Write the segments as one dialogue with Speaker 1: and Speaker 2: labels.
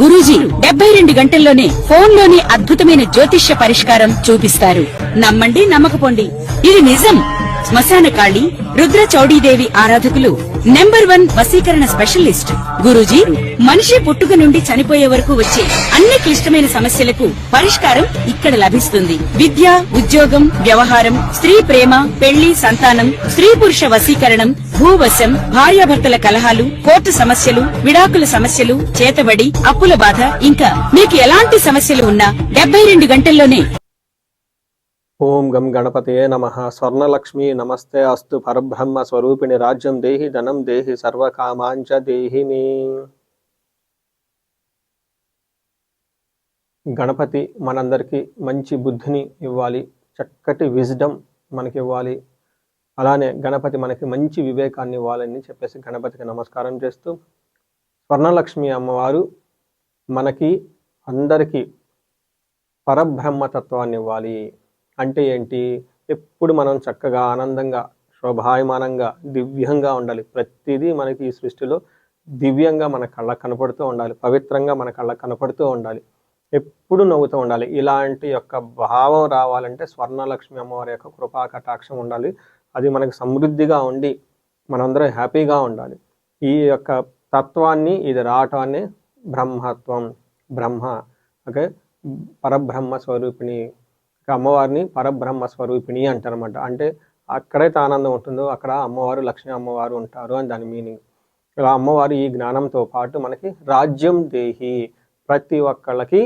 Speaker 1: గురూజీ 72 గంటల్లోనే ఫోన్లోని అద్భుతమైన జ్యోతిష్య పరిష్కారం చూపిస్తారు. నమ్మండి, నమ్మకపోండి, ఇది నిజం. శ్మశాన కాళి రుద్ర చౌడీదేవి ఆరాధకులు నంబర్ 1 వశీకరణ స్పెషలిస్ట్ గురూజీ. మనిషి పుట్టుక నుండి చనిపోయే వరకు వచ్చే అన్ని క్లిష్టమైన సమస్యలకు పరిష్కారం ఇక్కడ లభిస్తుంది. విద్య, ఉద్యోగం, వ్యవహారం, స్త్రీ ప్రేమ, పెళ్లి, సంతానం, స్త్రీ పురుష వశీకరణం, భూవశం, భార్యాభర్తల కలహాలు, కోర్టు సమస్యలు, విడాకుల సమస్యలు, చేతబడి, అప్పుల బాధ, ఇంకా మీకు ఎలాంటి సమస్యలు ఉన్నా 72 గంటల్లోనే.
Speaker 2: ఓం గం గణపతయే నమః. స్వర్ణలక్ష్మి నమస్తే అస్తు. పరబ్రహ్మ స్వరూపిణి రాజ్యం దేహి, ధనం దేహి, సర్వకామాంచ దేహి మే. గణపతి మనందరికీ మంచి బుద్ధిని ఇవ్వాలి, చక్కటి విజ్డమ్ మనకి ఇవ్వాలి. అలానే గణపతి మనకి మంచి వివేకాన్ని ఇవ్వాలని చెప్పేసి గణపతికి నమస్కారం చేస్తూ, స్వర్ణలక్ష్మి అమ్మవారు మనకి అందరికీ పరబ్రహ్మతత్వాన్ని ఇవ్వాలి. అంటే ఏంటి? ఎప్పుడు మనం చక్కగా ఆనందంగా శోభాయమానంగా దివ్యంగా ఉండాలి. ప్రతిదీ మనకి ఈ సృష్టిలో దివ్యంగా మన కళ్ళకు కనపడుతూ ఉండాలి, పవిత్రంగా మన కళ్ళకు కనపడుతూ ఉండాలి, ఎప్పుడు నవ్వుతూ ఉండాలి. ఇలాంటి యొక్క భావం రావాలంటే స్వర్ణలక్ష్మి అమ్మవారి యొక్క కృపా కటాక్షం ఉండాలి. అది మనకి సమృద్ధిగా ఉండి మనందరం హ్యాపీగా ఉండాలి. ఈ యొక్క తత్వాన్ని ఇది రావటాన్ని బ్రహ్మత్వం, బ్రహ్మ ఓకే, పరబ్రహ్మ స్వరూపిణి అమ్మవారిని పరబ్రహ్మ స్వరూపిణి అంటారన్నమాట. అంటే అక్కడైతే ఆనందం ఉంటుందో అక్కడ అమ్మవారు లక్ష్మీ అమ్మవారు ఉంటారు అని దాని మీనింగ్. ఇలా అమ్మవారు ఈ జ్ఞానంతో పాటు మనకి రాజ్యం దేహి, ప్రతి ఒక్కళ్ళకి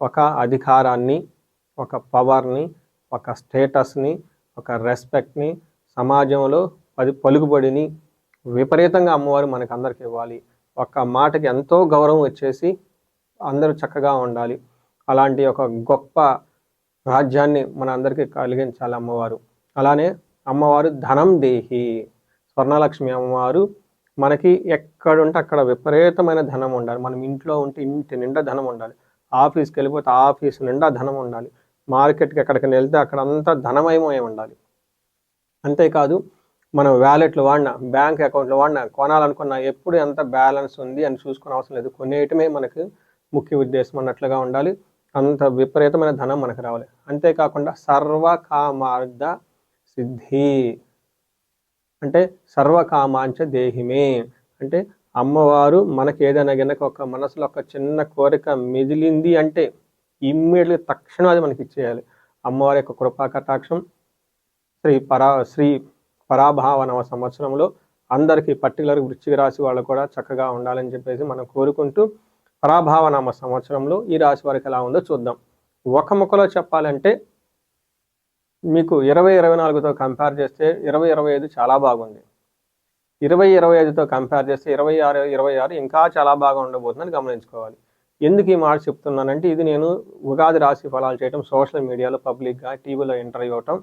Speaker 2: ఒక అధికారాన్ని, ఒక పవర్ని, ఒక స్టేటస్ని, ఒక రెస్పెక్ట్ని, సమాజంలో పలుకుబడిని విపరీతంగా అమ్మవారు మనకు అందరికి ఇవ్వాలి. ఒక్క మాటకి ఎంతో గౌరవం వచ్చేసి అందరూ చక్కగా ఉండాలి. అలాంటి ఒక గొప్ప రాజ్యాన్ని మన అందరికీ కలిగించాలి అమ్మవారు. అలానే అమ్మవారు ధనం దేహి, స్వర్ణలక్ష్మి అమ్మవారు మనకి ఎక్కడుంటే అక్కడ విపరీతమైన ధనం ఉండాలి. మనం ఇంట్లో ఉంటే ఇంటి నిండా ధనం ఉండాలి, ఆఫీస్కి వెళ్ళిపోతే ఆఫీస్ నిండా ధనం ఉండాలి, మార్కెట్కి ఎక్కడికి వెళ్తే అక్కడంతా ధనమయమై ఉండాలి. అంతేకాదు మనం వ్యాలెట్లు వాడినా, బ్యాంక్ అకౌంట్లు వాడినా, కొనాలనుకున్నా ఎప్పుడు ఎంత బ్యాలెన్స్ ఉంది అని చూసుకునే అవసరం లేదు. కొనేయటమే మనకు ముఖ్య ఉద్దేశం అన్నట్లుగా ఉండాలి. అంత విపరీతమైన ధనం మనకు రావాలి. అంతేకాకుండా సర్వకామార్థ సిద్ధి, అంటే సర్వకామాంచ దేహిమే, అంటే అమ్మవారు మనకి ఏదైనా కనుక ఒక మనసులో ఒక చిన్న కోరిక మిగిలింది అంటే ఇమ్మీడియట్గా తక్షణం అది మనకి ఇచ్చేయాలి. అమ్మవారి యొక్క కృపా కటాక్షం శ్రీ పరాభావ నవ సంవత్సరంలో అందరికీ పర్టికులర్ వృశ్చిక రాశి వాళ్ళు కూడా చక్కగా ఉండాలని చెప్పేసి మనం కోరుకుంటూ, పరాభావనామ సంవత్సరంలో ఈ రాశి వారికి ఎలా ఉందో చూద్దాం. ఒక ముక్కలో చెప్పాలంటే మీకు 2024తో కంపేర్ చేస్తే 2025 చాలా బాగుంది. 2025తో కంపేర్ చేస్తే 26 ఇంకా చాలా బాగా ఉండబోతుందని గమనించుకోవాలి. ఎందుకు ఈ మాట చెప్తున్నానంటే, ఇది నేను ఉగాది రాశి ఫలాలు చేయటం, సోషల్ మీడియాలో పబ్లిక్గా టీవీలో ఇంటర్వ్యూ అవటం,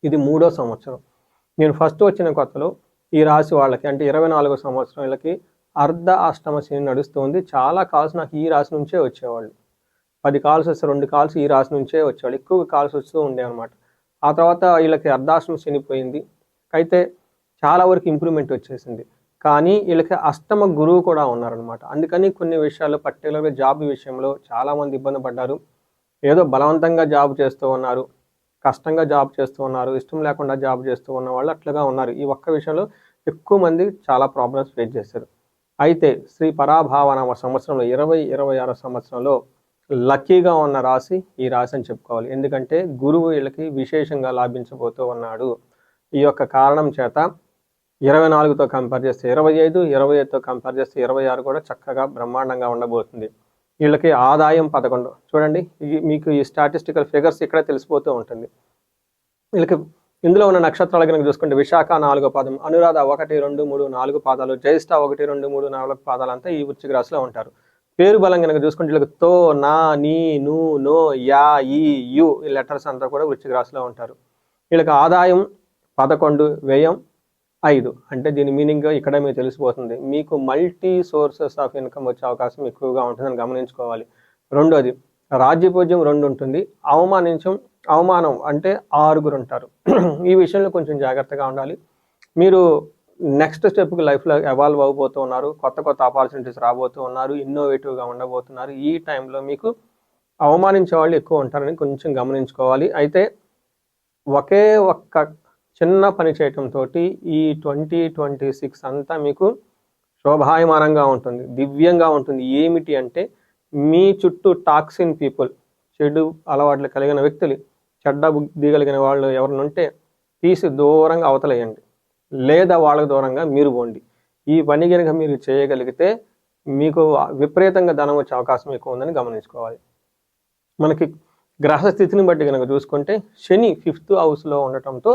Speaker 2: ఇది 3వ సంవత్సరం. నేను ఫస్ట్ వచ్చిన కొత్తలో ఈ రాశి వాళ్ళకి అంటే 24వ సంవత్సరం వీళ్ళకి అర్ధ అష్టమ శని నడుస్తుంది. చాలా కాల్స్ నాకు ఈ రాశి నుంచే వచ్చేవాళ్ళు. 10 కాల్స్ వస్తే 2 కాల్స్ ఈ రాశి నుంచే వచ్చేవాళ్ళు, ఎక్కువ కాల్స్ వస్తూ ఉండే అనమాట. ఆ తర్వాత వీళ్ళకి అర్ధాష్టమ శని పోయింది, అయితే చాలా వరకు ఇంప్రూవ్మెంట్ వచ్చేసింది. కానీ వీళ్ళకి అష్టమ గురువు కూడా ఉన్నారనమాట. అందుకని కొన్ని విషయాల్లో పర్టికులర్గా జాబ్ విషయంలో చాలామంది ఇబ్బంది పడ్డారు. ఏదో బలవంతంగా జాబ్ చేస్తూ ఉన్నారు, కష్టంగా జాబ్ చేస్తూ ఉన్నారు, ఇష్టం లేకుండా జాబ్ చేస్తూ ఉన్న వాళ్ళు అట్లుగా ఉన్నారు. ఈ ఒక్క విషయంలో ఎక్కువ మంది చాలా ప్రాబ్లమ్స్ ఫేస్ చేశారు. అయితే శ్రీ పరాభావనామ సంవత్సరంలో 2026 సంవత్సరంలో లక్కీగా ఉన్న రాశి ఈ రాశి అని చెప్పుకోవాలి. ఎందుకంటే గురువు వీళ్ళకి విశేషంగా లాభించబోతూ ఉన్నాడు. ఈ యొక్క కారణం చేత 24తో కంపేర్ చేస్తే 25, 25తో కంపేర్ చేస్తే 26 కూడా చక్కగా బ్రహ్మాండంగా ఉండబోతుంది. వీళ్ళకి ఆదాయం 11. చూడండి, మీకు ఈ స్టాటిస్టికల్ ఫిగర్స్ ఇక్కడ తెలిసిపోతూ ఉంటుంది. వీళ్ళకి ఇందులో ఉన్న నక్షత్రాలు కనుక చూసుకుంటే విశాఖ 4వ పాదం, అనురాధ 1, 2, 3, 4 పాదాలు, జ్యేష్ఠ 1, 2, 3, 4 పాదాలు అంతా ఈ వృశ్చిక రాశిలో ఉంటారు. పేరు బలం కనుక చూసుకుంటే వీళ్ళకి తో, నా, నీ, ను, నో, యా, ఈ, యు ఈ లెటర్స్ అంతా కూడా వృశ్చిక రాశిలో ఉంటారు. వీళ్ళకి ఆదాయం 11, వ్యయం 5. అంటే దీని మీనింగ్ ఇక్కడ మీకు తెలిసిపోతుంది. మీకు మల్టీ సోర్సెస్ ఆఫ్ ఇన్కమ్ వచ్చే అవకాశం ఎక్కువగా ఉంటుందని గమనించుకోవాలి. రెండోది రాజ్యపూజ్యం 2 ఉంటుంది. అవమానం అంటే 6 ఉంటారు. ఈ విషయంలో కొంచెం జాగ్రత్తగా ఉండాలి. మీరు నెక్స్ట్ స్టెప్కి లైఫ్లో ఎవాల్వ్ అవబోతూ ఉన్నారు, కొత్త కొత్త ఆపర్చునిటీస్ రాబోతూ ఉన్నారు, ఇన్నోవేటివ్గా ఉండబోతున్నారు. ఈ టైంలో మీకు అవమానించే వాళ్ళు ఎక్కువ ఉంటారని కొంచెం గమనించుకోవాలి. అయితే ఒకే ఒక్క చిన్న పని చేయటంతో ఈ 2026 అంతా మీకు శోభాయమానంగా ఉంటుంది, దివ్యంగా ఉంటుంది. ఏమిటి అంటే మీ చుట్టూ టాక్సిన్ పీపుల్, చెడు అలవాట్లు కలిగిన వ్యక్తులు, చెడ్డ బుద్ధి కలిగిన వాళ్ళు ఎవరిని ఉంటే తీసి దూరంగా అవతలేయండి, లేదా వాళ్ళకు దూరంగా మీరు పోండి. ఈ పని కనుక మీరు చేయగలిగితే మీకు విపరీతంగా ధనం వచ్చే అవకాశం ఎక్కువ ఉందని గమనించుకోవాలి. మనకి గ్రహస్థితిని బట్టి కనుక చూసుకుంటే శని 5th హౌస్లో ఉండటంతో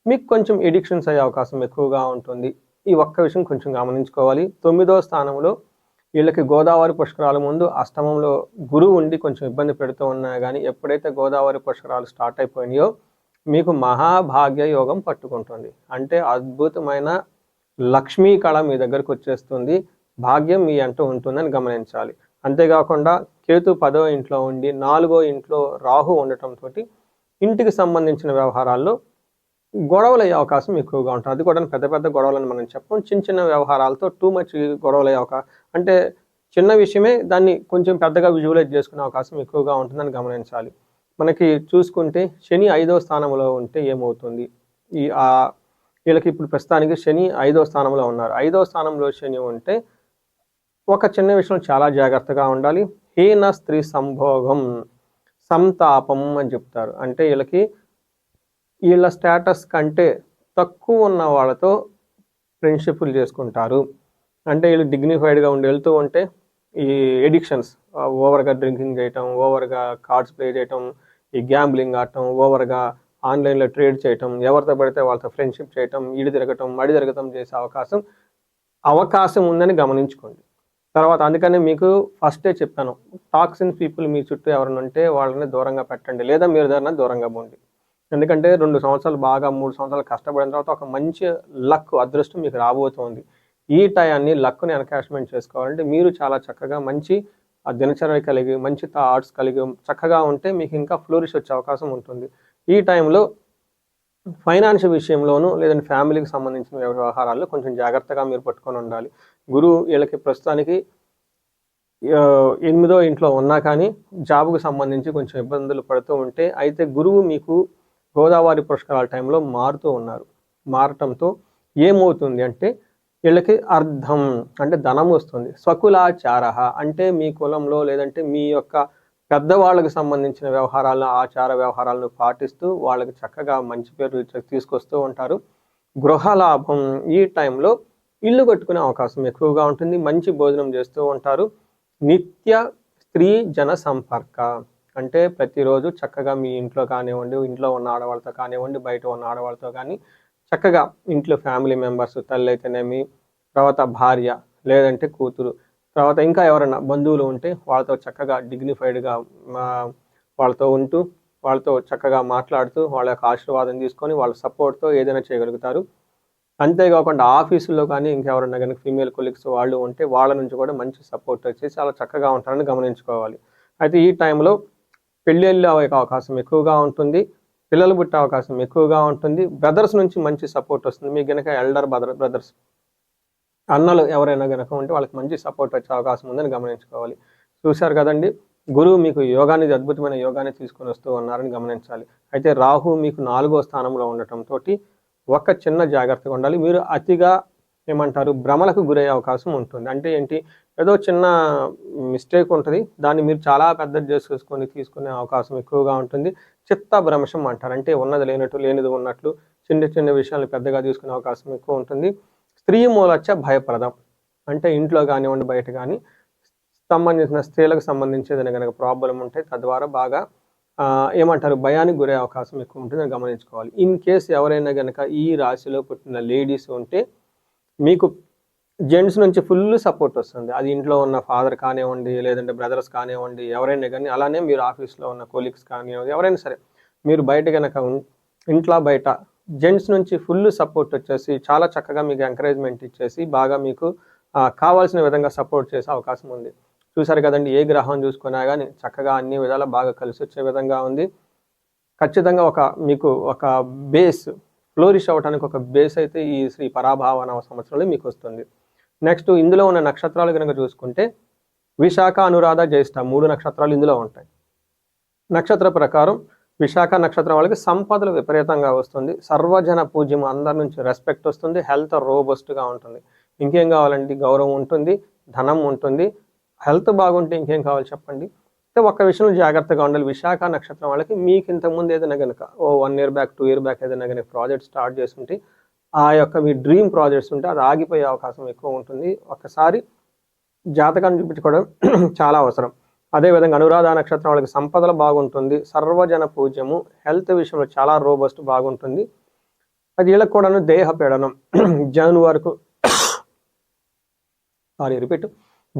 Speaker 2: మీకు కొంచెం ఎడిక్షన్స్ అయ్యే అవకాశం ఎక్కువగా ఉంటుంది. ఈ ఒక్క విషయం కొంచెం గమనించుకోవాలి. 9వ స్థానంలో వీళ్ళకి గోదావరి పుష్కరాల ముందు అష్టమంలో గురువు ఉండి కొంచెం ఇబ్బంది పెడుతూ ఉన్నా కానీ ఎప్పుడైతే గోదావరి పుష్కరాలు స్టార్ట్ అయిపోయినాయో మీకు మహాభాగ్య యోగం పట్టుకుంటుంది. అంటే అద్భుతమైన లక్ష్మీ కళ మీ దగ్గరకు వచ్చేస్తుంది, భాగ్యం మీ అంటూ ఉంటుందని గమనించాలి. అంతేకాకుండా కేతు 10వ ఇంట్లో ఉండి 4వ ఇంట్లో రాహు ఉండటంతో ఇంటికి సంబంధించిన వ్యవహారాల్లో గొడవలు అయ్యే అవకాశం ఎక్కువగా ఉంటుంది. అది కూడా పెద్ద పెద్ద గొడవలని మనం చెప్పం, చిన్న చిన్న వ్యవహారాలతో టూ మచ్ గొడవలు అయ్యే అవకాశం, అంటే చిన్న విషయమే దాన్ని కొంచెం పెద్దగా విజువలైజ్ చేసుకునే అవకాశం ఎక్కువగా ఉంటుందని గమనించాలి. మనకి చూసుకుంటే శని 5వ స్థానంలో ఉంటే ఏమవుతుంది, వీళ్ళకి ఇప్పుడు ప్రస్తుతానికి శని 5వ స్థానంలో ఉన్నారు. 5వ స్థానంలో శని ఉంటే ఒక చిన్న విషయం చాలా జాగ్రత్తగా ఉండాలి. హీన స్త్రీ సంభోగం, సంతాపం అని చెప్తారు. అంటే వీళ్ళ స్టేటస్ కంటే తక్కువ ఉన్న వాళ్ళతో ఫ్రెండ్షిప్లు చేసుకుంటారు. అంటే వీళ్ళు డిగ్నిఫైడ్గా ఉండి వెళ్తూ ఉంటే ఈ ఎడిక్షన్స్, ఓవర్గా డ్రింకింగ్ చేయటం, ఓవర్గా కార్డ్స్ ప్లే చేయటం, ఈ గ్యాంబ్లింగ్ ఆడటం, ఓవర్గా ఆన్లైన్లో ట్రేడ్ చేయటం, ఎవరితో పడితే వాళ్ళతో ఫ్రెండ్షిప్ చేయటం, ఈడు తిరగటం మడి తిరగటం చేసే అవకాశం ఉందని గమనించుకోండి. తర్వాత అందుకని మీకు ఫస్టే చెప్పాను, టాక్సిన్ పీపుల్ మీ చుట్టూ ఎవరైనా ఉంటే వాళ్ళని దూరంగా పెట్టండి, లేదా మీరు దాన్ని దూరంగా పోండి. ఎందుకంటే 2 సంవత్సరాలు బాగా 3 సంవత్సరాలు కష్టపడిన తర్వాత ఒక మంచి లక్, అదృష్టం మీకు రాబోతోంది. ఈ టయాన్ని లక్ని ఎన్కాష్మెంట్ చేసుకోవాలంటే మీరు చాలా చక్కగా మంచి దినచర్య కలిగి, మంచి థాట్స్ కలిగి చక్కగా ఉంటే మీకు ఇంకా ఫ్లోరిష్ వచ్చే అవకాశం ఉంటుంది. ఈ టైంలో ఫైనాన్షియల్ విషయంలోనూ లేదంటే ఫ్యామిలీకి సంబంధించిన వ్యవహారాల్లో కొంచెం జాగ్రత్తగా మీరు పట్టుకొని ఉండాలి. గురువు వీళ్ళకి ప్రస్తుతానికి 8వ ఇంట్లో ఉన్నా కానీ జాబ్కు సంబంధించి కొంచెం ఇబ్బందులు పడుతూ ఉంటే, అయితే గురువు మీకు గోదావరి పుష్కరాల టైంలో మారుతూ ఉన్నారు. మారటంతో ఏమవుతుంది అంటే వీళ్ళకి అర్థం అంటే ధనం వస్తుంది. స్వకులాచార అంటే మీ కులంలో లేదంటే మీ యొక్క పెద్దవాళ్ళకి సంబంధించిన వ్యవహారాలను, ఆచార వ్యవహారాలను పాటిస్తూ వాళ్ళకి చక్కగా మంచి పేరు తీసుకొస్తూ ఉంటారు. గృహలాభం, ఈ టైంలో ఇల్లు కట్టుకునే అవకాశం ఎక్కువగా ఉంటుంది. మంచి భోజనం చేస్తూ ఉంటారు. నిత్య స్త్రీ జన సంపర్క అంటే ప్రతిరోజు చక్కగా మీ ఇంట్లో కానివ్వండి, ఇంట్లో ఉన్న ఆడవాళ్ళతో కానివ్వండి, బయట ఉన్న ఆడవాళ్ళతో కానీ చక్కగా ఇంట్లో ఫ్యామిలీ మెంబర్స్, తల్లి అయితేనేమి, తర్వాత భార్య లేదంటే కూతురు, తర్వాత ఇంకా ఎవరైనా బంధువులు ఉంటే వాళ్ళతో చక్కగా డిగ్నిఫైడ్గా వాళ్ళతో ఉంటూ, వాళ్ళతో చక్కగా మాట్లాడుతూ, వాళ్ళ యొక్క ఆశీర్వాదం తీసుకొని వాళ్ళ సపోర్ట్తో ఏదైనా చేయగలుగుతారు. అంతేకాకుండా ఆఫీసుల్లో కానీ ఇంకెవరైనా కానీ ఫీమేల్ కొలీగ్స్ వాళ్ళు ఉంటే వాళ్ళ నుంచి కూడా మంచి సపోర్ట్ వచ్చేసి చాలా చక్కగా ఉంటారని గమనించుకోవాలి. అయితే ఈ టైంలో పెళ్ళిళ్ళు అయ్యే అవకాశం ఎక్కువగా ఉంటుంది, పిల్లలు పుట్టే అవకాశం ఎక్కువగా ఉంటుంది. బ్రదర్స్ నుంచి మంచి సపోర్ట్ వస్తుంది. మీకు కనుక ఎల్డర్ బ్రదర్స్, అన్నలు ఎవరైనా కనుక ఉంటే వాళ్ళకి మంచి సపోర్ట్ వచ్చే అవకాశం ఉందని గమనించుకోవాలి. చూశారు కదండి, గురువు మీకు యోగాన్ని, అద్భుతమైన యోగాన్ని తీసుకొని వస్తూ ఉన్నారని గమనించాలి. అయితే రాహు మీకు 4వ స్థానంలో ఉండటంతో ఒక చిన్న జాగ్రత్తగా ఉండాలి. మీరు అతిగా ఏమంటారు భ్రమలకు గురయ్యే అవకాశం ఉంటుంది. అంటే ఏంటి, ఏదో చిన్న మిస్టేక్ ఉంటుంది, దాన్ని మీరు చాలా పెద్దది చేసుకొని తీసుకునే అవకాశం ఎక్కువగా ఉంటుంది. చిత్త భ్రంశం అంటారు. అంటే ఉన్నది లేనట్టు, లేనిది ఉన్నట్లు చిన్న చిన్న విషయాలను పెద్దగా తీసుకునే అవకాశం ఎక్కువ ఉంటుంది. స్త్రీ మూలచ్చ భయప్రదం అంటే ఇంట్లో కానివ్వండి, బయట కానీ సంబంధించిన స్త్రీలకు సంబంధించి ఏదైనా కనుక ప్రాబ్లం ఉంటే తద్వారా బాగా ఏమంటారు భయానికి గురే అవకాశం ఎక్కువ ఉంటుందని గమనించుకోవాలి. ఇన్ కేస్ ఎవరైనా కనుక ఈ రాశిలో పుట్టిన లేడీస్ ఉంటే మీకు జెంట్స్ నుంచి ఫుల్ సపోర్ట్ వస్తుంది. అది ఇంట్లో ఉన్న ఫాదర్ కానివ్వండి, లేదంటే బ్రదర్స్ కానివ్వండి, ఎవరైనా కానీ, అలానే మీరు ఆఫీస్లో ఉన్న కొలీగ్స్ కానివ్వండి, ఎవరైనా సరే మీరు బయట కనుక ఇంట్లో బయట జెంట్స్ నుంచి ఫుల్ సపోర్ట్ వచ్చేసి చాలా చక్కగా మీకు ఎంకరేజ్మెంట్ ఇచ్చేసి బాగా మీకు కావాల్సిన విధంగా సపోర్ట్ చేసే అవకాశం ఉంది. చూసారు కదండి, ఏ గ్రహం చూసుకున్నా కానీ చక్కగా అన్ని విధాలా బాగా కలిసి వచ్చే విధంగా ఉంది. ఖచ్చితంగా మీకు ఒక బేస్ ఫ్లోరిష్ అవ్వడానికి ఒక బేస్ అయితే ఈ శ్రీ పరాభావ నవ సంవత్సరంలో మీకు వస్తుంది. నెక్స్ట్ ఇందులో ఉన్న నక్షత్రాలు కనుక చూసుకుంటే విశాఖ, అనురాధ, జ్యేష్ఠ 3 నక్షత్రాలు ఇందులో ఉంటాయి. నక్షత్ర ప్రకారం విశాఖ నక్షత్రం వాళ్ళకి సంపదలు విపరీతంగా వస్తుంది, సర్వజన పూజ్యం, అందరి నుంచి రెస్పెక్ట్ వస్తుంది, హెల్త్ రోబస్ట్గా ఉంటుంది. ఇంకేం కావాలండి? గౌరవం ఉంటుంది, ధనం ఉంటుంది. హెల్త్ బాగుంటే ఇంకేం కావాలి చెప్పండి? అయితే ఒక్క విషయంలో జాగ్రత్తగా ఉండాలి. విశాఖ నక్షత్రం వాళ్ళకి మీకు ఇంతకుముందు ఏదైనా కనుక 1 year బ్యాక్ 2 year బ్యాక్ ఏదైనా కనుక ప్రాజెక్ట్ స్టార్ట్ చేస్తుంటే ఆ యొక్క మీ డ్రీమ్ ప్రాజెక్ట్స్ ఉంటే అది ఆగిపోయే అవకాశం ఎక్కువ ఉంటుంది. ఒక్కసారి జాతకాన్ని చూపించుకోవడం చాలా అవసరం. అదేవిధంగా అనురాధ నక్షత్రం వాళ్ళకి సంపదలు బాగుంటుంది, సర్వజన పూజ్యము, హెల్త్ విషయంలో చాలా రోబస్ట్ బాగుంటుంది. అది వీళ్ళకి కూడాను దేహ పీడనం జూన్ వరకు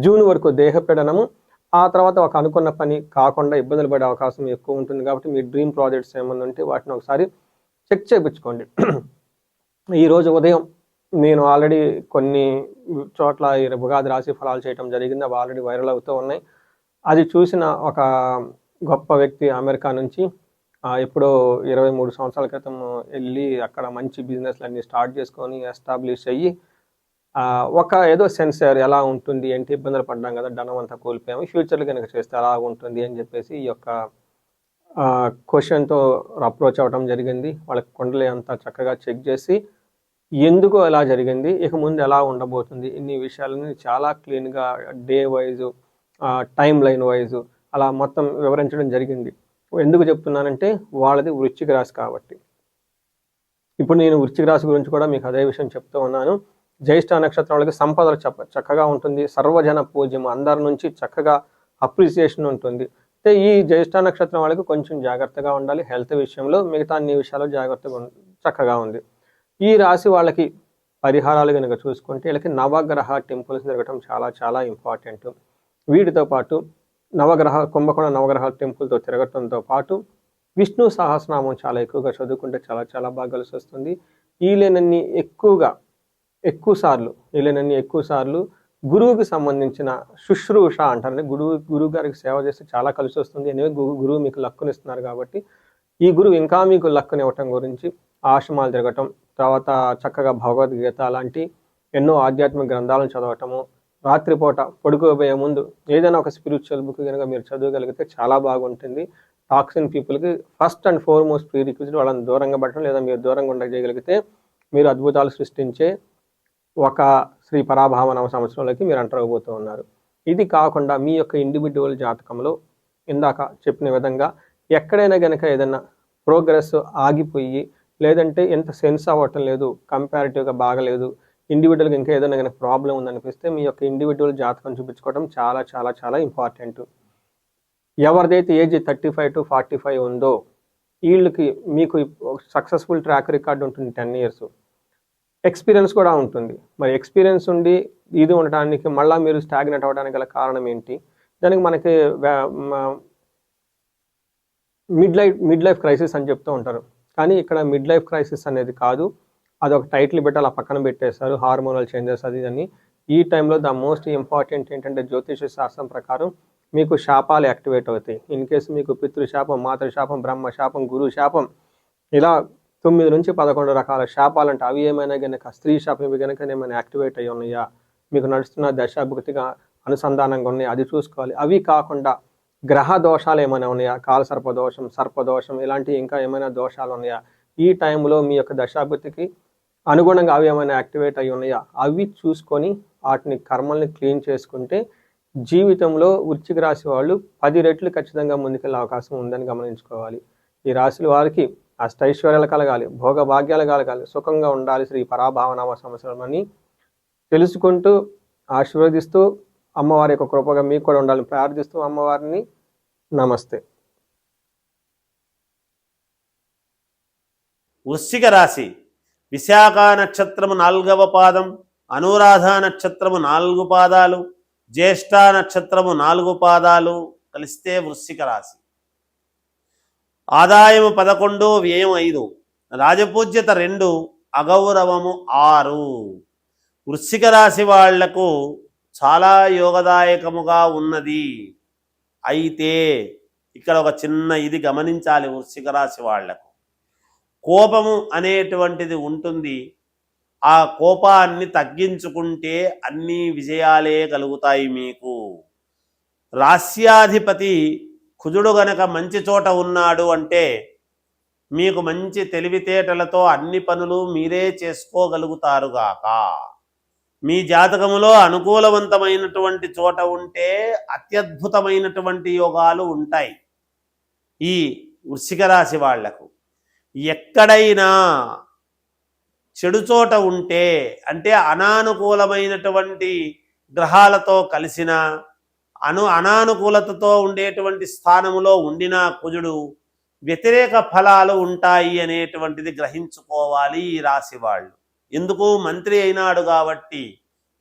Speaker 2: జూన్ వరకు దేహ పీడనము, ఆ తర్వాత ఒక అనుకున్న పని కాకుండా ఇబ్బందులు పడే అవకాశం ఎక్కువ ఉంటుంది. కాబట్టి మీ డ్రీమ్ ప్రాజెక్ట్స్ ఏమన్నా ఉంటే వాటిని ఒకసారి చెక్ చేయించుకోండి. ఈరోజు ఉదయం నేను ఆల్రెడీ కొన్ని చోట్ల ఈ ఉగాది రాశి ఫలాలు చేయడం జరిగింది, అవి ఆల్రెడీ వైరల్ అవుతూ ఉన్నాయి. అది చూసిన ఒక గొప్ప వ్యక్తి అమెరికా నుంచి ఎప్పుడో 23 సంవత్సరాల క్రితం వెళ్ళి అక్కడ మంచి బిజినెస్లు అన్నీ స్టార్ట్ చేసుకొని ఎస్టాబ్లిష్ అయ్యి ఒక ఏదో సెన్సర్ ఎలా ఉంటుంది ఏంటి, ఇబ్బందులు పడ్డాం కదా, ధనం అంతా కోల్పోయాము, ఫ్యూచర్లో కనుక చేస్తే ఎలా ఉంటుంది అని చెప్పేసి ఈ యొక్క క్వశ్చన్తో అప్రోచ్ అవ్వడం జరిగింది. వాళ్ళకి కుండలి అంతా చక్కగా చెక్ చేసి ఎందుకు ఎలా జరిగింది, ఇక ముందు ఎలా ఉండబోతుంది, ఇన్ని విషయాలని చాలా క్లీన్గా day wise time line wise అలా మొత్తం వివరించడం జరిగింది. ఎందుకు చెప్తున్నానంటే వాళ్ళది వృశ్చిక రాశి కాబట్టి. ఇప్పుడు నేను వృశ్చిక రాశి గురించి కూడా మీకు అదే విషయం చెప్తూ ఉన్నాను. జ్యేష్ఠ నక్షత్రం వాళ్ళకి సంపదలు చక్కగా ఉంటుంది, సర్వజన పూజ్యం, అందరి నుంచి చక్కగా అప్రిసియేషన్ ఉంటుంది. అయితే ఈ జ్యేష్ఠ నక్షత్రం వాళ్ళకి కొంచెం జాగ్రత్తగా ఉండాలి హెల్త్ విషయంలో, మిగతా అన్ని విషయాలు జాగ్రత్తగా చక్కగా ఉంది. ఈ రాశి వాళ్ళకి పరిహారాలు కనుక చూసుకుంటే వీళ్ళకి నవగ్రహ టెంపుల్స్ జరగడం చాలా చాలా ఇంపార్టెంట్. వీటితో పాటు కుంభకోణ నవగ్రహ టెంపుల్తో తిరగటంతో పాటు విష్ణు సహస్రనామం చాలా ఎక్కువగా చదువుకుంటే చాలా చాలా బాగా కలిసి వస్తుంది. వీలైనన్ని ఎక్కువ సార్లు గురువుకి సంబంధించిన శుశ్రూష అంటారు, గురువు గారికి సేవ చేస్తే చాలా కలిసి వస్తుంది. ఎనివే గురువు మీకు లక్కునిస్తున్నారు కాబట్టి ఈ గురువు ఇంకా మీకు లక్కునివ్వటం గురించి ఆశ్రమాలు తిరగటం, తర్వాత చక్కగా భగవద్గీత అలాంటి ఎన్నో ఆధ్యాత్మిక గ్రంథాలను చదవటము, రాత్రిపూట పడుకోబోయే ముందు ఏదైనా ఒక స్పిరిచువల్ బుక్ కనుక మీరు చదవగలిగితే చాలా బాగుంటుంది. టాక్సిన్ పీపుల్కి first and foremost pre requisite వాళ్ళని దూరంగా పెట్టడం, లేదా మీరు దూరంగా ఉండగలిగితే మీరు అద్భుతాలు సృష్టించే ఒక శ్రీ పరాభావ నవ సంవత్సరంలోకి మీరు ఎంటర్ అవబోతూ ఉన్నారు. ఇది కాకుండా మీ యొక్క ఇండివిజువల్ జాతకంలో ఇందాక చెప్పిన విధంగా ఎక్కడైనా కనుక ఏదైనా ప్రోగ్రెస్ ఆగిపోయి, లేదంటే ఎంత సెన్స్ అవ్వటం లేదు, కంపారిటివ్గా బాగలేదు, ఇండివిజువల్గా ఇంకా ఏదైనా కనుక ప్రాబ్లం ఉందనిపిస్తే మీ యొక్క ఇండివిజువల్ జాతకం చూపించుకోవడం చాలా చాలా చాలా ఇంపార్టెంట్. ఎవరిదైతే ఏజ్ 35 to 45 ఉందో వీళ్ళకి మీకు సక్సెస్ఫుల్ ట్రాక్ రికార్డ్ ఉంటుంది 10 years, ఎక్స్పీరియన్స్ కూడా ఉంటుంది. మరి ఎక్స్పీరియన్స్ ఉండి ఇది ఉండటానికి మళ్ళీ మీరు స్టాగ్నెట్ అవ్వడానికి గల కారణం ఏంటి? దానికి మనకి మిడ్ లైఫ్ క్రైసిస్ అని చెప్తూ ఉంటారు. కానీ ఇక్కడ మిడ్ లైఫ్ క్రైసిస్ అనేది కాదు, అదొక టైటిల్ పెట్టి అలా పక్కన పెట్టేశారు, హార్మోనల్ చేంజెస్ అది అని. ఈ టైంలో ద మోస్ట్ ఇంపార్టెంట్ ఏంటంటే జ్యోతిష శాస్త్రం ప్రకారం మీకు శాపాలు యాక్టివేట్ అవుతాయి. ఇన్ కేసు మీకు పితృశాపం, మాతృశాపం, బ్రహ్మ శాపం, గురు శాపం, ఇలా 9 నుంచి 11 రకాల శాపాలు అంటే అవి ఏమైనా కనుక స్త్రీ శాపం ఇవి కనుక ఏమైనా యాక్టివేట్ అయ్యి ఉన్నాయా, మీకు నడుస్తున్న దశాభుక్తిగా అనుసంధానంగా ఉన్నాయి, అది చూసుకోవాలి. అవి కాకుండా గ్రహ దోషాలు ఏమైనా ఉన్నాయా, కాలసర్పదోషం, సర్పదోషం, ఇలాంటి ఇంకా ఏమైనా దోషాలు ఉన్నాయా, ఈ టైంలో మీ యొక్క దశాభుక్తికి అనుగుణంగా అవి ఏమైనా యాక్టివేట్ అయ్యి ఉన్నాయా, అవి చూసుకొని వాటిని కర్మల్ని క్లీన్ చేసుకుంటే జీవితంలో వృశ్చిక రాశి వాళ్ళు 10 రెట్లు ఖచ్చితంగా ముందుకెళ్ళే అవకాశం ఉందని గమనించుకోవాలి. ఈ రాశుల వారికి అష్టైశ్వర్యాలు కలగాలి, భోగభాగ్యాలు కలగాలి, సుఖంగా ఉండాలి శ్రీ పరాభావనామ సంవత్సరం అని తెలుసుకుంటూ ఆశీర్వదిస్తూ అమ్మవారి యొక్క కృపగా మీకు కూడా ఉండాలని ప్రార్థిస్తూ అమ్మవారిని నమస్తే.
Speaker 3: వృశ్చిక రాశి విశాఖ నక్షత్రము 4వ పాదం, అనురాధ నక్షత్రము 4 పాదాలు, జ్యేష్ఠ నక్షత్రము 4 పాదాలు కలిస్తే వృశ్చిక రాశి. ఆదాయము 11, వ్యయం 5, రాజపూజ్యత 2, అగౌరవము 6. వృశ్చిక రాశి వాళ్లకు చాలా యోగదాయకముగా ఉన్నది. అయితే ఇక్కడ ఒక చిన్న ఇది గమనించాలి. వృశ్చిక రాశి వాళ్లకు కోపము అనేటువంటిది ఉంటుంది. ఆ కోపాన్ని తగ్గించుకుంటే అన్ని విజయాలే కలుగుతాయి మీకు. రాస్యాధిపతి కుజుడు గనక మంచి చోట ఉన్నాడు అంటే మీకు మంచి తెలివితేటలతో అన్ని పనులు మీరే చేసుకోగలుగుతారుగాక. మీ జాతకములో అనుకూలవంతమైనటువంటి చోట ఉంటే అత్యద్భుతమైనటువంటి యోగాలు ఉంటాయి. ఈ వృశ్చిక రాశి వాళ్లకు ఎక్కడైనా చెడు చోట ఉంటే, అంటే అనానుకూలమైనటువంటి గ్రహాలతో కలిసిన అనానుకూలతతో ఉండేటువంటి స్థానములో ఉండిన కుజుడు వ్యతిరేక ఫలాలు ఉంటాయి అనేటువంటిది గ్రహించుకోవాలి ఈ రాశి వాళ్ళు. ఎందుకు? మంత్రి అయినాడు కాబట్టి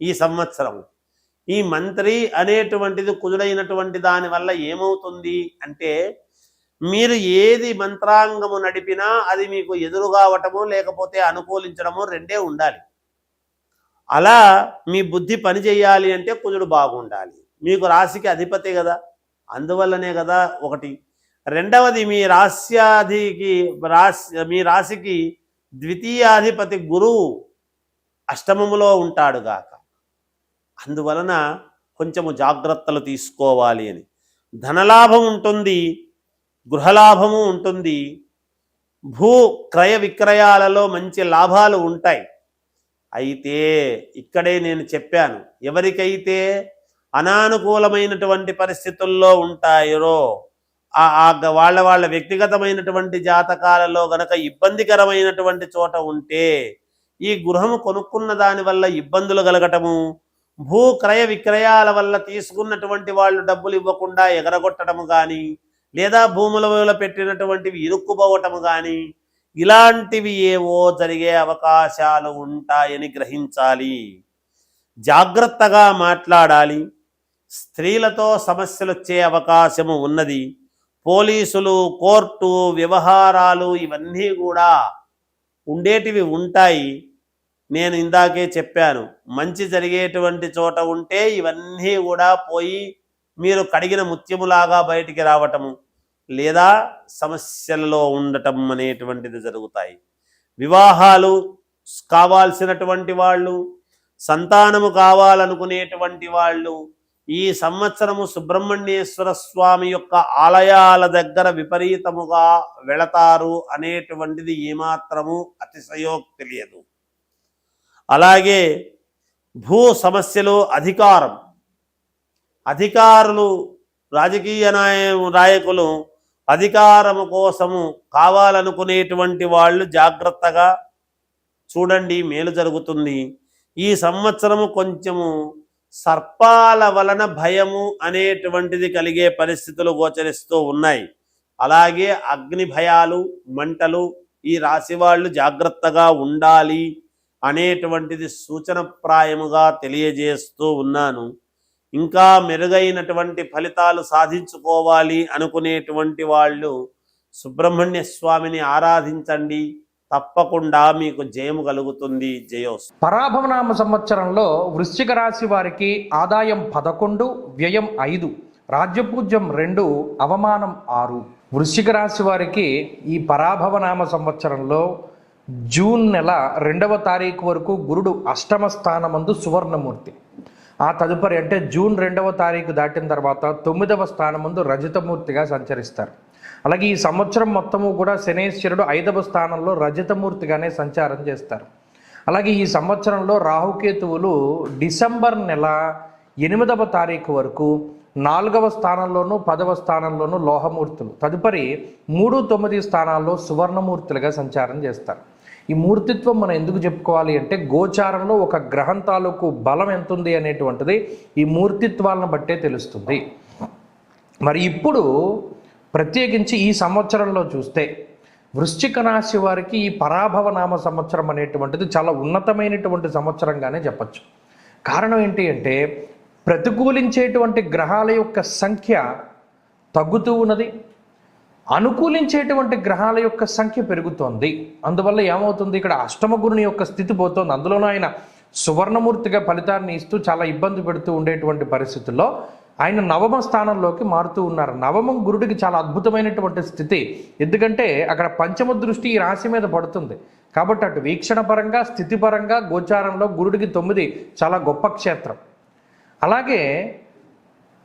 Speaker 3: ఈ సంవత్సరం. ఈ మంత్రి అనేటువంటిది కుజుడైనటువంటి దానివల్ల ఏమవుతుంది అంటే, మీరు ఏది మంత్రాంగము నడిపినా అది మీకు ఎదురు కావటము లేకపోతే అనుకూలించడము రెండే ఉండాలి. అలా మీ బుద్ధి పని చేయాలి అంటే కుజుడు బాగుండాలి. మీకు రాశికి అధిపతి కదా, అందువల్లనే కదా ఒకటి. రెండవది మీ రాశికి ద్వితీయాధిపతి గురువు అష్టమములో ఉంటాడు గాక, అందువలన కొంచెము జాగ్రత్తలు తీసుకోవాలి అని. ధనలాభం ఉంటుంది, గృహలాభము ఉంటుంది, భూ క్రయ విక్రయాలలో మంచి లాభాలు ఉంటాయి. అయితే ఇక్కడే నేను చెప్పాను, ఎవరికైతే అనానుకూలమైనటువంటి పరిస్థితుల్లో ఉంటాయో వాళ్ళ వ్యక్తిగతమైనటువంటి జాతకాలలో గనక ఇబ్బందికరమైనటువంటి చోట ఉంటే ఈ గృహము కొనుక్కున్న దాని వల్ల ఇబ్బందులు కలగటము, భూ క్రయ విక్రయాల వల్ల తీసుకున్నటువంటి వాళ్ళు డబ్బులు ఇవ్వకుండా ఎగరగొట్టడము కానీ, లేదా భూముల పెట్టినటువంటివి ఇరుక్కుపోవటము కానీ, ఇలాంటివి ఏవో జరిగే అవకాశాలు ఉంటాయని గ్రహించాలి. జాగ్రత్తగా మాట్లాడాలి. స్త్రీలతో సమస్యలు వచ్చే అవకాశము ఉన్నది. పోలీసులు, కోర్టు వ్యవహారాలు ఇవన్నీ కూడా ఉండేటివి ఉంటాయి. నేను ఇందాకే చెప్పాను, మంచి జరిగేటువంటి చోట ఉంటే ఇవన్నీ కూడా పోయి మీరు కడిగిన ముత్యములాగా బయటికి రావటము, లేదా సమస్యలలో ఉండటం అనేటువంటిది జరుగుతాయి. వివాహాలు కావాల్సినటువంటి వాళ్ళు, సంతానము కావాలనుకునేటువంటి వాళ్ళు ఈ సంవత్సరము సుబ్రహ్మణ్యేశ్వర స్వామి యొక్క ఆలయాల దగ్గర విపరీతముగా వెళతారు అనేటువంటిది ఏమాత్రము అతిశయోక్తి లేదు. అలాగే భూ సమస్యలు, అధికారులు, రాజకీయ నాయకులు అధికారము కోసము కావాలనుకునేటువంటి వాళ్ళు జాగ్రత్తగా చూడండి, మేలు జరుగుతుంది. ఈ సంవత్సరము కొంచెము సర్పాల వలన భయము అనేటువంటిది కలిగే పరిస్థితులు గోచరిస్తూ ఉన్నాయి. అలాగే అగ్ని భయాలు, మంటలు ఈ రాశి వాళ్ళు జాగ్రత్తగా ఉండాలి అనేటువంటిది సూచనప్రాయముగా తెలియజేస్తూ ఉన్నాను. ఇంకా మెరుగైనటువంటి ఫలితాలు సాధించుకోవాలి అనుకునేటువంటి వాళ్ళు సుబ్రహ్మణ్య స్వామిని ఆరాధించండి, తప్పకుండా మీకు జయము కలుగుతుంది. జయోస్.
Speaker 4: పరాభవనామ సంవత్సరంలో వృశ్చిక రాశి వారికి ఆదాయం 11, వ్యయం 5, రాజ్యపూజ్యం 2, అవమానం 6. వృశ్చిక రాశి వారికి ఈ పరాభవనామ సంవత్సరంలో జూన్ నెల 2వ తారీఖు వరకు గురుడు అష్టమ స్థానమందు సువర్ణమూర్తి, ఆ తదుపరి అంటే జూన్ 2వ తారీఖు దాటిన తర్వాత 9వ స్థానమందు రజతమూర్తిగా సంచరిస్తారు. అలాగే ఈ సంవత్సరం మొత్తము కూడా శనేశ్వరుడు 5వ స్థానంలో రజతమూర్తిగానే సంచారం చేస్తారు. అలాగే ఈ సంవత్సరంలో రాహుకేతువులు డిసెంబర్ నెల 8వ తారీఖు వరకు 4వ స్థానంలోనూ 10వ స్థానంలోనూ లోహమూర్తులు, తదుపరి 3, 9 స్థానాల్లో సువర్ణమూర్తులుగా సంచారం చేస్తారు. ఈ మూర్తిత్వం మనం ఎందుకు చెప్పుకోవాలి అంటే, గోచారంలో ఒక గ్రహం తాలూకు బలం ఎంత ఉంది అనేటువంటిది ఈ మూర్తిత్వాలను బట్టే తెలుస్తుంది. మరి ఇప్పుడు ప్రత్యేకించి ఈ సంవత్సరంలో చూస్తే వృశ్చిక రాశి వారికి ఈ పరాభవనామ సంవత్సరం అనేటువంటిది చాలా ఉన్నతమైనటువంటి సంవత్సరంగానే చెప్పచ్చు. కారణం ఏంటి అంటే, ప్రతికూలించేటువంటి గ్రహాల యొక్క సంఖ్య తగ్గుతూ ఉన్నది, అనుకూలించేటువంటి గ్రహాల యొక్క సంఖ్య పెరుగుతోంది. అందువల్ల ఏమవుతుంది, ఇక్కడ అష్టమ గురుని యొక్క స్థితి పోతుంది. అందులోనూ ఆయన సువర్ణమూర్తిగా ఫలితాన్ని ఇస్తూ చాలా ఇబ్బంది పెడుతూ ఉండేటువంటి పరిస్థితుల్లో ఆయన నవమ స్థానంలోకి మారుతూ ఉన్నారు. నవమం గురుడికి చాలా అద్భుతమైనటువంటి స్థితి, ఎందుకంటే అక్కడ పంచమ దృష్టి ఈ రాశి మీద పడుతుంది. కాబట్టి అటు వీక్షణ పరంగా, స్థితి పరంగా, గోచారంలో గురుడికి 9 చాలా గొప్ప క్షేత్రం. అలాగే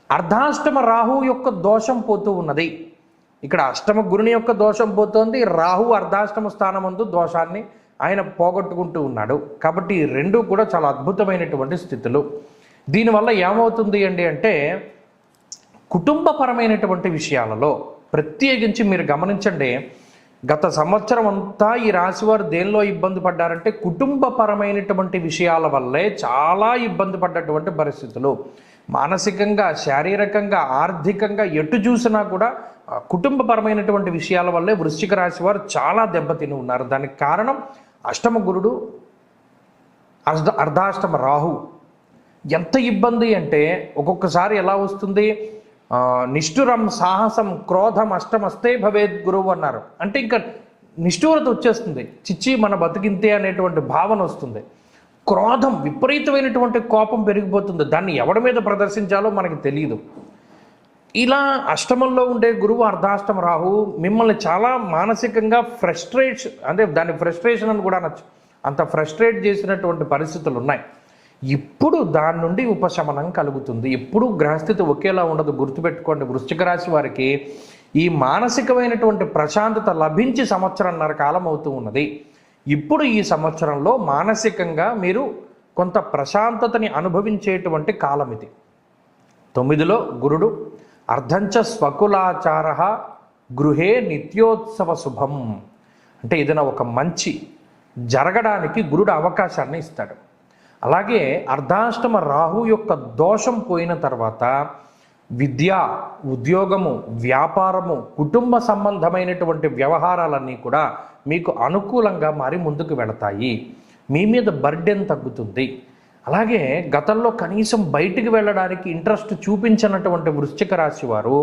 Speaker 4: అర్ధాష్టమ రాహు యొక్క దోషం పోతూ ఉన్నది. ఇక్కడ అష్టమ గురుని యొక్క దోషం పోతోంది, రాహు అర్ధాష్టమ స్థానమందు దోషాన్ని ఆయన పోగొట్టుకుంటూ ఉన్నాడు. కాబట్టి ఈ రెండు కూడా చాలా అద్భుతమైనటువంటి స్థితులు. దీనివల్ల ఏమవుతుంది అంటే కుటుంబపరమైనటువంటి విషయాలలో ప్రత్యేకించి మీరు గమనించండి, గత సంవత్సరం అంతా ఈ రాశివారు దేనిలో ఇబ్బంది పడ్డారంటే కుటుంబపరమైనటువంటి విషయాల వల్లే చాలా ఇబ్బంది పడ్డటువంటి పరిస్థితులు. మానసికంగా, శారీరకంగా, ఆర్థికంగా ఎటు చూసినా కూడా కుటుంబపరమైనటువంటి విషయాల వల్లే వృశ్చిక రాశి వారు చాలా దెబ్బతిని ఉన్నారు. దానికి కారణం అష్టమ గురుడు, అర్ధాష్టమ రాహు. ఎంత ఇబ్బంది అంటే ఒక్కొక్కసారి ఎలా వస్తుంది, నిష్ఠురం సాహసం క్రోధం అష్టమస్తే భవేద్ గురువు అన్నారు. అంటే ఇంకా నిష్ఠూరత వచ్చేస్తుంది, చిచ్చి మన బతికింతే అనేటువంటి భావన వస్తుంది. క్రోధం, విపరీతమైనటువంటి కోపం పెరిగిపోతుంది, దాన్ని ఎవడి మీద ప్రదర్శించాలో మనకి తెలియదు. ఇలా అష్టమంలో ఉండే గురువు అర్ధాష్టమ రాహు మిమ్మల్ని చాలా మానసికంగా అంటే దాన్ని ఫ్రస్ట్రేషన్ అని కూడా అనొచ్చు, అంత ఫ్రస్ట్రేట్ చేసినటువంటి పరిస్థితులు ఉన్నాయి. ఇప్పుడు దాని నుండి ఉపశమనం కలుగుతుంది. ఎప్పుడు గ్రహస్థితి ఒకేలా ఉండదు, గుర్తుపెట్టుకోండి. వృశ్చిక రాశి వారికి ఈ మానసికమైనటువంటి ప్రశాంతత లభించి సంవత్సరంన్నర కాలం అవుతూ ఉన్నది. ఇప్పుడు ఈ సంవత్సరంలో మానసికంగా మీరు కొంత ప్రశాంతతని అనుభవించేటువంటి కాలం ఇది. 9లో గురుడు, అర్ధంచ స్వకులాచార గృహే నిత్యోత్సవ శుభం. అంటే ఏదైనా ఒక మంచి జరగడానికి గురుడు అవకాశాన్ని ఇస్తాడు. అలాగే అర్ధాష్టమ రాహు యొక్క దోషం పోయిన తర్వాత విద్య, ఉద్యోగము, వ్యాపారము, కుటుంబ సంబంధమైనటువంటి వ్యవహారాలన్నీ కూడా మీకు అనుకూలంగా మారి ముందుకు వెళతాయి. మీ మీద బర్డెన్ తగ్గుతుంది. అలాగే గతంలో కనీసం బయటికి వెళ్ళడానికి ఇంట్రెస్ట్ చూపించినటువంటి వృశ్చిక రాశి వారు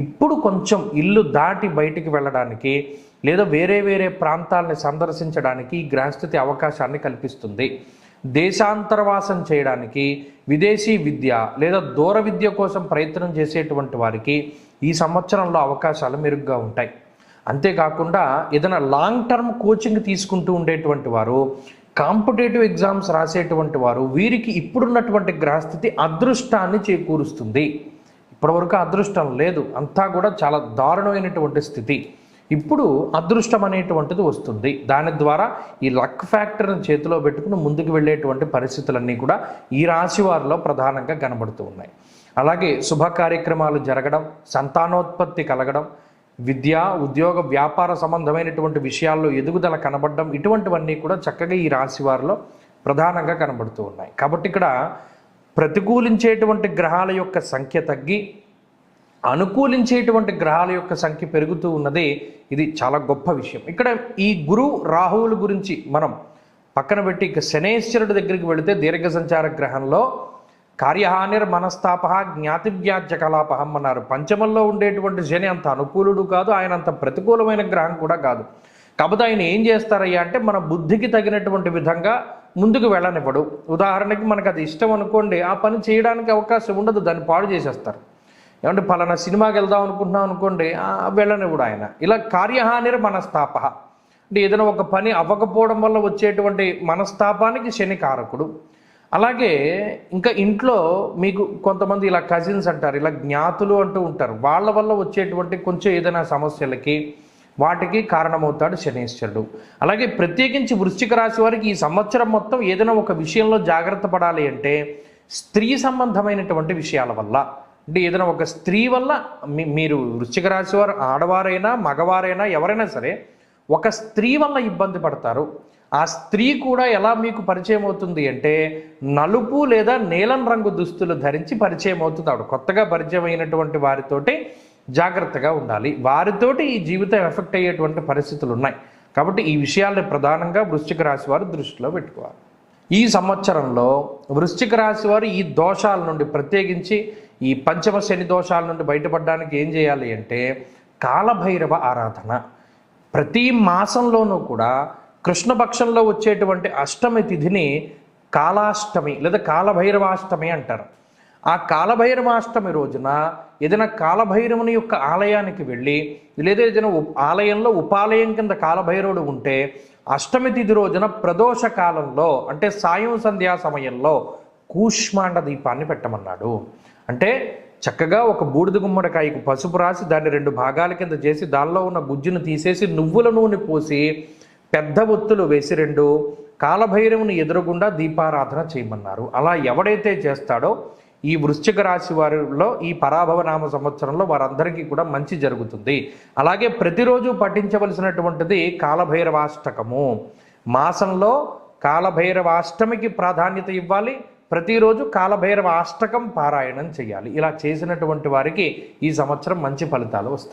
Speaker 4: ఇప్పుడు కొంచెం ఇల్లు దాటి బయటికి వెళ్ళడానికి లేదా వేరే వేరే ప్రాంతాలని సందర్శించడానికి ఈ గ్రహస్థితి అవకాశాన్ని కల్పిస్తుంది. దేశాంతరవాసం చేయడానికి, విదేశీ విద్య లేదా దూర విద్య కోసం ప్రయత్నం చేసేటువంటి వారికి ఈ సంవత్సరంలో అవకాశాలు మెరుగ్గా ఉంటాయి. అంతేకాకుండా ఏదైనా లాంగ్ టర్మ్ కోచింగ్ తీసుకుంటూ ఉండేటువంటి వారు, కాంపిటేటివ్ ఎగ్జామ్స్ రాసేటువంటి వారు, వీరికి ఇప్పుడున్నటువంటి గ్రహస్థితి అదృష్టాన్ని చేకూరుస్తుంది. ఇప్పటివరకు అదృష్టం లేదు, అంతా కూడా చాలా దారుణమైనటువంటి స్థితి. ఇప్పుడు అదృష్టం అనేటువంటిది వస్తుంది. దాని ద్వారా ఈ లక్ ఫ్యాక్టర్ని చేతిలో పెట్టుకుని ముందుకు వెళ్ళేటువంటి పరిస్థితులన్నీ కూడా ఈ రాశి వారిలో ప్రధానంగా కనబడుతూ ఉన్నాయి. అలాగే శుభ కార్యక్రమాలు జరగడం, సంతానోత్పత్తి కలగడం, విద్య, ఉద్యోగ, వ్యాపార సంబంధమైనటువంటి విషయాల్లో ఎదుగుదల కనబడడం, ఇటువంటివన్నీ కూడా చక్కగా ఈ రాశి వారిలో ప్రధానంగా కనబడుతూ ఉన్నాయి. కాబట్టి ఇక్కడ ప్రతికూలించేటువంటి గ్రహాల యొక్క సంఖ్య తగ్గి అనుకూలించేటువంటి గ్రహాల యొక్క సంఖ్య పెరుగుతూ ఉన్నది. ఇది చాలా గొప్ప విషయం. ఇక్కడ ఈ గురు రాహువుల గురించి మనం పక్కన పెట్టి ఇక శనేశ్వరుడి దగ్గరికి వెళితే దీర్ఘ సంచార గ్రహంలో కార్యహానిర్ మనస్తాప జ్ఞాతివ్యాజ్య కలాపహం అన్నారు. పంచమంలో ఉండేటువంటి శని అంత అనుకూలుడు కాదు, ఆయన అంత ప్రతికూలమైన గ్రహం కూడా కాదు. కాకపోతే ఆయన ఏం చేస్తారయ్యా అంటే మన బుద్ధికి తగినటువంటి విధంగా ముందుకు వెళ్ళనివ్వడు. ఉదాహరణకి మనకు అది ఇష్టం అనుకోండి, ఆ పని చేయడానికి అవకాశం ఉండదు, దాన్ని పాడు చేసేస్తారు. ఏమంటే పలానా సినిమాకి వెళ్దాం అనుకుంటున్నాం అనుకోండి, వెళ్ళనివ్వడు ఆయన. ఇలా కార్యహానిర్ మనస్తాప అంటే ఏదైనా ఒక పని అవ్వకపోవడం వల్ల వచ్చేటువంటి మనస్తాపానికి శని కారకుడు. అలాగే ఇంకా ఇంట్లో మీకు కొంతమంది ఇలా కజిన్స్ అంటారు, ఇలా జ్ఞాతులు అంటూ ఉంటారు, వాళ్ళ వల్ల వచ్చేటువంటి కొంచెం ఏదైనా సమస్యలకి వాటికి కారణమవుతాడు శనేశ్వరుడు. అలాగే ప్రత్యేకించి వృశ్చిక రాశి వారికి ఈ సంవత్సరం మొత్తం ఏదైనా ఒక విషయంలో జాగ్రత్త పడాలి అంటే స్త్రీ సంబంధమైనటువంటి విషయాల వల్ల, అంటే ఏదైనా ఒక స్త్రీ వల్ల మీరు వృశ్చిక రాశి వారు ఆడవారైనా మగవారైనా ఎవరైనా సరే ఒక స్త్రీ వల్ల ఇబ్బంది పడతారు. ఆ స్త్రీ కూడా ఎలా మీకు పరిచయం అవుతుంది అంటే నలుపు లేదా నీలం రంగు దుస్తులు ధరించి పరిచయం అవుతుంది. ఆవిడ కొత్తగా పరిచయం అయినటువంటి వారితోటి జాగ్రత్తగా ఉండాలి. వారితోటి ఈ జీవితం ఎఫెక్ట్ అయ్యేటువంటి పరిస్థితులు ఉన్నాయి. కాబట్టి ఈ విషయాల్ని ప్రధానంగా వృశ్చిక రాశి వారు దృష్టిలో పెట్టుకోవాలి. ఈ సంవత్సరంలో వృశ్చిక రాశి వారు ఈ దోషాల నుండి ప్రత్యేకించి ఈ పంచమ శని దోషాల నుండి బయటపడడానికి ఏం చేయాలి అంటే కాలభైరవ ఆరాధన. ప్రతి మాసంలోనూ కూడా కృష్ణపక్షంలో వచ్చేటువంటి అష్టమి తిథిని కాలాష్టమి లేదా కాలభైరవాష్టమి అంటారు. ఆ కాలభైరవాష్టమి రోజున ఏదైనా కాలభైరవుని యొక్క ఆలయానికి వెళ్ళి, లేదా ఏదైనా ఆలయంలో ఉపాలయం కింద కాలభైరవుడు ఉంటే అష్టమి తిథి రోజున ప్రదోష కాలంలో అంటే సాయం సంధ్యా సమయంలో కూష్మాండ దీపాన్ని పెట్టమన్నాడు. అంటే చక్కగా ఒక బూడిద గుమ్మడికాయకు పసుపు రాసి దాన్ని 2 భాగాల కింద చేసి దానిలో ఉన్న గుజ్జును తీసేసి నువ్వుల నూనె పోసి పెద్ద ఒత్తులు వేసి 2 కాలభైరవుని ఎదురుగుండా దీపారాధన చేయమన్నారు. అలా ఎవడైతే చేస్తాడో ఈ వృశ్చిక రాశి వారిలో ఈ పరాభవనామ సంవత్సరంలో వారందరికీ కూడా మంచి జరుగుతుంది. అలాగే ప్రతిరోజు పఠించవలసినటువంటిది కాలభైరవాష్టకము. మాసంలో కాలభైరవాష్టమికి ప్రాధాన్యత ఇవ్వాలి. ప్రతిరోజు కాలభైరవ అష్టకం పారాయణం చేయాలి. ఇలా చేసినటువంటి వారికి ఈ సంవత్సరం మంచి ఫలితాలు వస్తాయి.